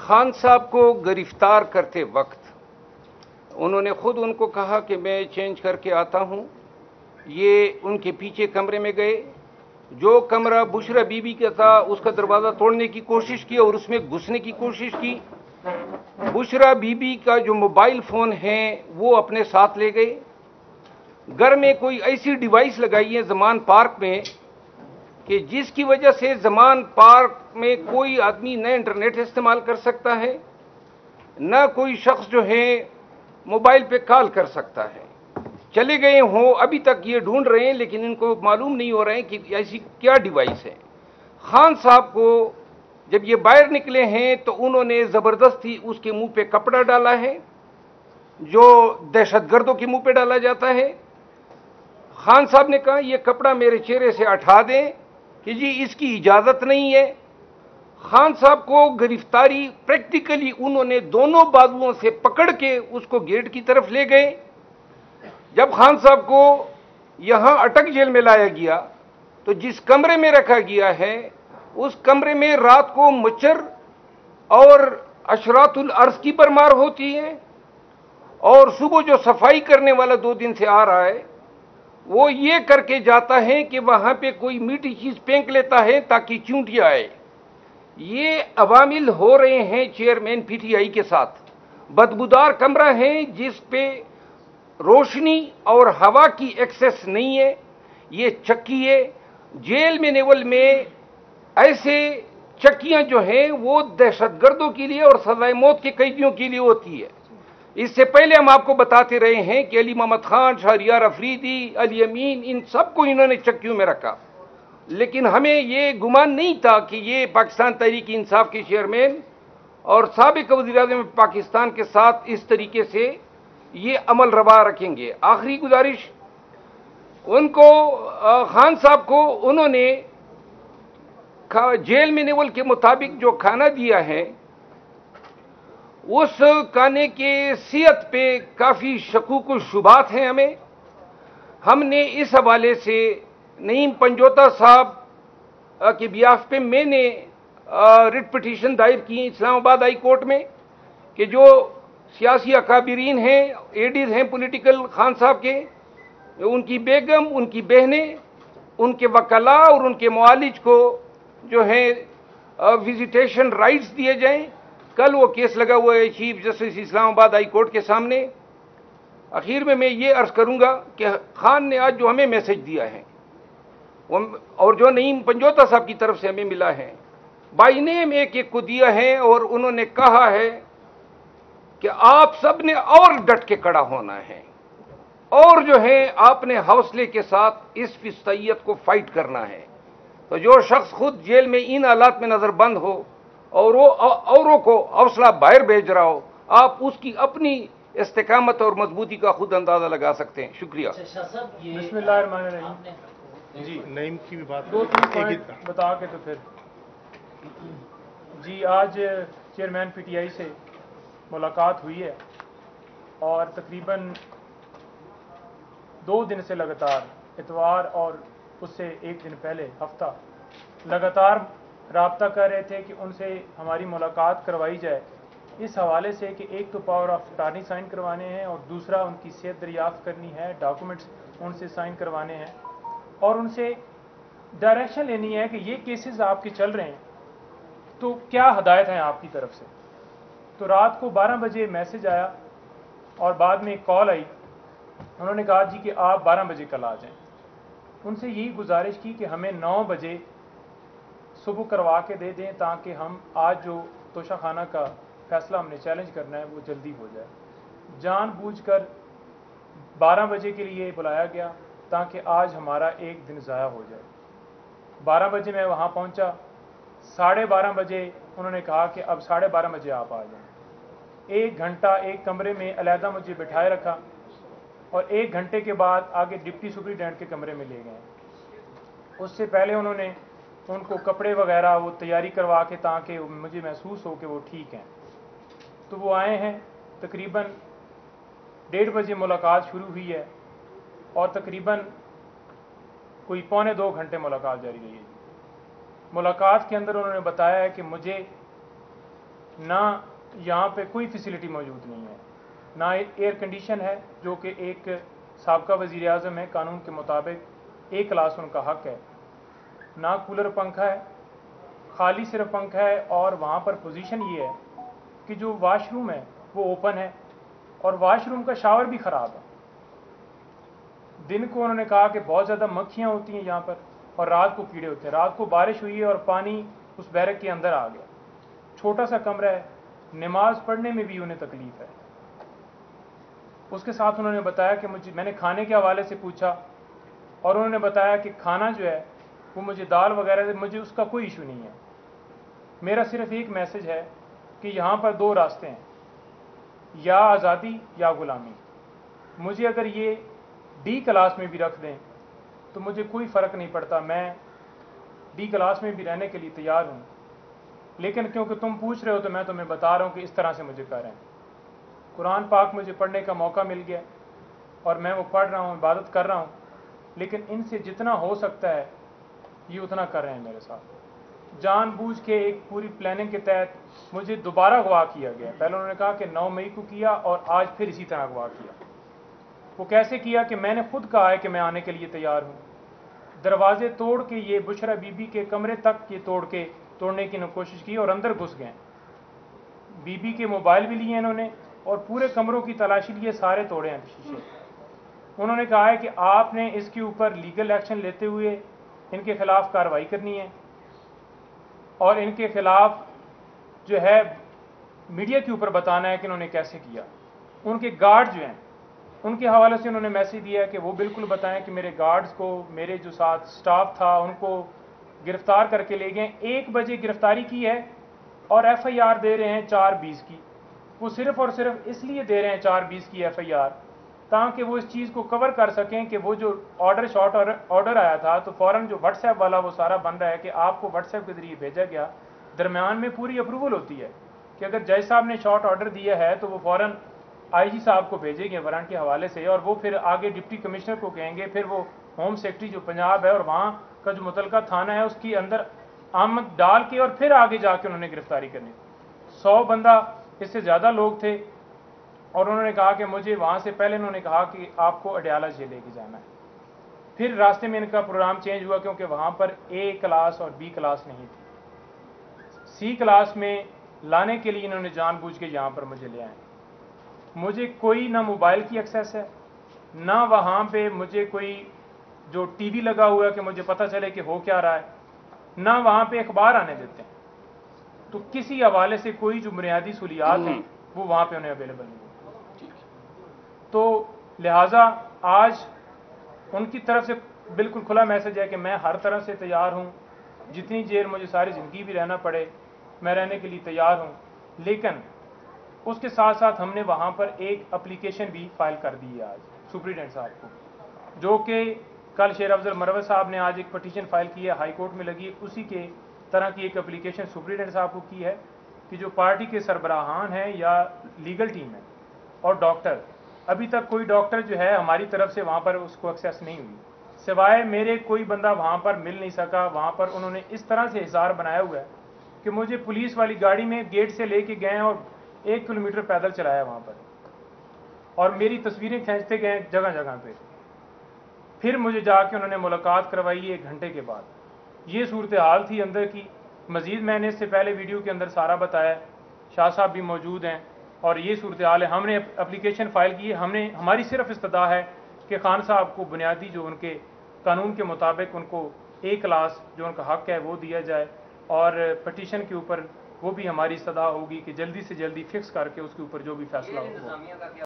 खान साहब को गिरफ्तार करते वक्त उन्होंने खुद उनको कहा कि मैं चेंज करके आता हूं। ये उनके पीछे कमरे में गए, जो कमरा बुशरा बीबी का था उसका दरवाजा तोड़ने की कोशिश की और उसमें घुसने की कोशिश की। बुशरा बीबी का जो मोबाइल फोन है वो अपने साथ ले गए। घर में कोई ऐसी डिवाइस लगाई है जमान पार्क में कि जिसकी वजह से जमान पार्क में कोई आदमी न इंटरनेट इस्तेमाल कर सकता है, न कोई शख्स जो है मोबाइल पे कॉल कर सकता है। चले गए हों, अभी तक ये ढूंढ रहे हैं, लेकिन इनको मालूम नहीं हो रहा है कि ऐसी क्या डिवाइस है। खान साहब को जब ये बाहर निकले हैं तो उन्होंने जबरदस्ती उसके मुंह पे कपड़ा डाला है, जो दहशतगर्दों के मुंह पे डाला जाता है। खान साहब ने कहा ये कपड़ा मेरे चेहरे से हटा दें कि जी इसकी इजाजत नहीं है। खान साहब को गिरफ्तारी प्रैक्टिकली उन्होंने दोनों बाजुओं से पकड़ के उसको गेट की तरफ ले गए। जब खान साहब को यहां अटक जेल में लाया गया तो जिस कमरे में रखा गया है उस कमरे में रात को मच्छर और अशरातुल अर्ज की परमार होती है, और सुबह जो सफाई करने वाला 2 दिन से आ रहा है वो ये करके जाता है कि वहां पे कोई मीठी चीज फेंक लेता है ताकि चूंटियां आए। ये अवामिल हो रहे हैं चेयरमैन पीटीआई के साथ। बदबूदार कमरा है जिस पे रोशनी और हवा की एक्सेस नहीं है, ये चक्की है। जेल में नेवल में ऐसे चक्कियां जो हैं वो दहशतगर्दों के लिए और सजाए मौत के कैदियों के लिए होती है। इससे पहले हम आपको बताते रहे हैं कि अली मोहम्मद खान, शहरियार अफरीदी, अली अमीन, इन सबको इन्होंने चक्कियों में रखा, लेकिन हमें ये गुमान नहीं था कि ये पाकिस्तान तहरीक इंसाफ के चेयरमैन और साबिक वज़ीर-ए-आज़म पाकिस्तान के साथ इस तरीके से ये अमल रवा रखेंगे। आखिरी गुजारिश उनको, खान साहब को उन्होंने जेल में नेवल के मुताबिक जो खाना दिया है उस खाने के सेहत पे काफी शकूक व शुबात हैं। हमने इस हवाले से नईम पंजोता साहब के बियाफ पे मैंने रिट पिटीशन दायर की इस्लामाबाद हाई कोर्ट में कि जो सियासी अकाबिरीन हैं, एडीज हैं पॉलिटिकल खान साहब के, उनकी बेगम, उनकी बहनें, उनके वकला और उनके मुआलिज को जो है विजिटेशन राइट्स दिए जाएं। कल वो केस लगा हुआ है chief justice Islamabad high court के सामने। आखिर में मैं ये अर्ज करूंगा कि खान ने आज जो हमें मैसेज दिया है और जो नईम पंजोता साहब की तरफ से हमें मिला है, बाई नेम एक एक को दिया है और उन्होंने कहा है कि आप सब ने और डट के खड़ा होना है और जो है आपने हौसले के साथ इस फिस्तैयत को फाइट करना है। तो जो शख्स खुद जेल में इन हालात में नजरबंद हो और वो औरों को हौसला बाहर भेज रहा हो, आप उसकी अपनी इस्तेकामत और मजबूती का खुद अंदाजा लगा सकते हैं। शुक्रिया। बिस्मिल्लाहिर्रहमानिर्रहीम। जी नईम की भी बात 2-3 पॉइंट बता के तो फिर जी आज चेयरमैन पीटीआई से मुलाकात हुई है और तकरीबन 2 दिन से लगातार, इतवार और उससे 1 दिन पहले हफ्ता लगातार राब्ता कर रहे थे कि उनसे हमारी मुलाकात करवाई जाए, इस हवाले से कि एक तो पावर ऑफ अटॉर्नी साइन करवाने हैं और दूसरा उनकी सेहत दरियाफ्त करनी है, डॉक्यूमेंट्स उनसे साइन करवाने हैं और उनसे डायरेक्शन लेनी है कि ये केसेस आपके चल रहे हैं तो क्या हदायत है आपकी तरफ से। तो रात को 12 बजे मैसेज आया और बाद में एक कॉल आई, उन्होंने कहा जी कि आप 12 बजे कल आ जाएं। उनसे यही गुजारिश की कि हमें 9 बजे सुबह करवा के दे दें ताकि हम आज जो तोशाखाना का फैसला हमने चैलेंज करना है वो जल्दी हो जाए। जानबूझकर 12 बजे के लिए बुलाया गया ताकि आज हमारा एक दिन ज़ाया हो जाए। 12 बजे मैं वहाँ पहुँचा, 12:30 बजे उन्होंने कहा कि अब 12:30 बजे आप आ जाएं। 1 घंटा एक कमरे में अलहदा मुझे बिठाए रखा और 1 घंटे के बाद आगे डिप्टी सुपरिटेंडेंट के कमरे में ले गए। उससे पहले उन्होंने उनको कपड़े वगैरह वो तैयारी करवा के ताकि मुझे महसूस हो कि वो ठीक हैं। तो वो आए हैं, तकरीबन 1:30 बजे मुलाकात शुरू हुई है और तकरीबन कोई 1.25 घंटे मुलाकात जारी रही है। मुलाकात के अंदर उन्होंने बताया है कि मुझे ना यहाँ पे कोई फैसिलिटी मौजूद नहीं है, ना एयर कंडीशन है जो कि एक साबका वज़ीर आज़म है, कानून के मुताबिक एक क्लास उनका हक है, ना कूलर पंखा है, खाली सिर्फ पंखा है। और वहाँ पर पोजीशन ये है कि जो वाशरूम है वो ओपन है और वाशरूम का शावर भी ख़राब है। दिन को उन्होंने कहा कि बहुत ज़्यादा मक्खियाँ होती हैं यहाँ पर और रात को कीड़े होते हैं। रात को बारिश हुई है और पानी उस बैरक के अंदर आ गया। छोटा सा कमरा है, नमाज पढ़ने में भी उन्हें तकलीफ़ है। उसके साथ उन्होंने बताया कि मैंने खाने के हवाले से पूछा और उन्होंने बताया कि खाना जो है वो मुझे दाल वगैरह मुझे उसका कोई इशू नहीं है। मेरा सिर्फ एक मैसेज है कि यहाँ पर दो रास्ते हैं, या आज़ादी या ग़ुलामी। मुझे अगर ये डी क्लास में भी रख दें तो मुझे कोई फ़र्क नहीं पड़ता, मैं डी क्लास में भी रहने के लिए तैयार हूँ। लेकिन क्योंकि तुम पूछ रहे हो तो मैं तुम्हें बता रहा हूँ कि इस तरह से मुझे कह रहे हैं। कुरान पाक मुझे पढ़ने का मौका मिल गया और मैं वो पढ़ रहा हूँ, इबादत कर रहा हूँ, लेकिन इनसे जितना हो सकता है ये उतना कर रहे हैं मेरे साथ। जानबूझ के एक पूरी प्लानिंग के तहत मुझे दोबारा अगवा किया गया। पहले उन्होंने कहा कि 9 मई को किया और आज फिर इसी तरह अगवा किया। वो कैसे किया कि मैंने खुद कहा है कि मैं आने के लिए तैयार हूँ। दरवाजे तोड़ के ये बुशरा बीबी के कमरे तक ये तोड़ने की कोशिश की और अंदर घुस गए। बीबी के मोबाइल भी लिए इन्होंने और पूरे कमरों की तलाशी लिए, सारे तोड़े हैं शीशे। उन्होंने कहा है कि आपने इसके ऊपर लीगल एक्शन लेते हुए इनके खिलाफ कार्रवाई करनी है और इनके खिलाफ जो है मीडिया के ऊपर बताना है कि इन्होंने कैसे किया। उनके गार्ड जो हैं उनके हवाले से उन्होंने मैसेज दिया है कि वो बिल्कुल बताएं कि मेरे गार्ड्स को, मेरे जो साथ स्टाफ था उनको गिरफ्तार करके ले गए। 1 बजे गिरफ्तारी की है और FIR दे रहे हैं 4:20 की। वो सिर्फ और सिर्फ इसलिए दे रहे हैं 4:20 की FIR ताकि वो इस चीज़ को कवर कर सकें कि वो जो ऑर्डर आया था तो फ़ौरन जो व्हाट्सएप वाला वो सारा बन रहा है कि आपको व्हाट्सएप के ज़रिए भेजा गया। दरमियान में पूरी अप्रूवल होती है कि अगर जज साहब ने शॉर्ट ऑर्डर दिया है तो वो फ़ौरन IG साहब को भेजेंगे वारंट के हवाले से और वो फिर आगे डिप्टी कमिश्नर को कहेंगे, फिर वो होम सेक्रेटरी जो पंजाब है और वहाँ का जो मुतलका थाना है उसके अंदर आमद डाल के और फिर आगे जाके उन्होंने गिरफ्तारी करनी। 100 बंदा, इससे ज़्यादा लोग थे और उन्होंने कहा कि मुझे वहाँ से पहले उन्होंने कहा कि आपको अडयाला जेल लेके जाना है। फिर रास्ते में इनका प्रोग्राम चेंज हुआ क्योंकि वहाँ पर A क्लास और B क्लास नहीं थी। C क्लास में लाने के लिए इन्होंने जानबूझ के यहाँ पर मुझे ले आए। मुझे कोई ना मोबाइल की एक्सेस है, ना वहाँ पे मुझे कोई जो TV लगा हुआ है कि मुझे पता चले कि हो क्या रहा है, ना वहाँ पे अखबार आने देते हैं। तो किसी हवाले से कोई जो बुनियादी सहूलियात हैं वो वहाँ पे उन्हें अवेलेबल नहीं है। तो लिहाजा आज उनकी तरफ से बिल्कुल खुला मैसेज है कि मैं हर तरह से तैयार हूँ, जितनी देर मुझे सारी ज़िंदगी भी रहना पड़े मैं रहने के लिए तैयार हूँ। लेकिन उसके साथ साथ हमने वहाँ पर एक एप्लीकेशन भी फाइल कर दी है आज सुप्रीडेंट साहब को, जो कि कल शेर अफजल मरवत साहब ने आज एक पटिशन फाइल की है, हाई कोर्ट में लगी है। उसी के तरह की एक एप्लीकेशन सुप्रीडेंट साहब को की है कि जो पार्टी के सरबराहान हैं या लीगल टीम है और डॉक्टर, अभी तक कोई डॉक्टर जो है हमारी तरफ से वहाँ पर उसको एक्सेस नहीं हुई, सिवाय मेरे कोई बंदा वहाँ पर मिल नहीं सका। वहाँ पर उन्होंने इस तरह से हिसार बनाया हुआ है कि मुझे पुलिस वाली गाड़ी में गेट से लेके गए और 1 किलोमीटर पैदल चलाया वहाँ पर और मेरी तस्वीरें खींचते गए जगह जगह पे। फिर मुझे जाके उन्होंने मुलाकात करवाई 1 घंटे के बाद। ये सूरत हाल थी अंदर की। मज़ीद मैंने इससे पहले वीडियो के अंदर सारा बताया, शाह साहब भी मौजूद हैं और ये सूरत हाल है। हमने एप्लीकेशन फ़ाइल की है, हमारी सिर्फ इस्तदा है कि खान साहब को बुनियादी जो उनके कानून के मुताबिक उनको A क्लास जो उनका हक़ है वो दिया जाए और पटिशन के ऊपर वो भी हमारी इस्तदा होगी कि जल्दी से जल्दी फिक्स करके उसके ऊपर जो भी फैसला हो।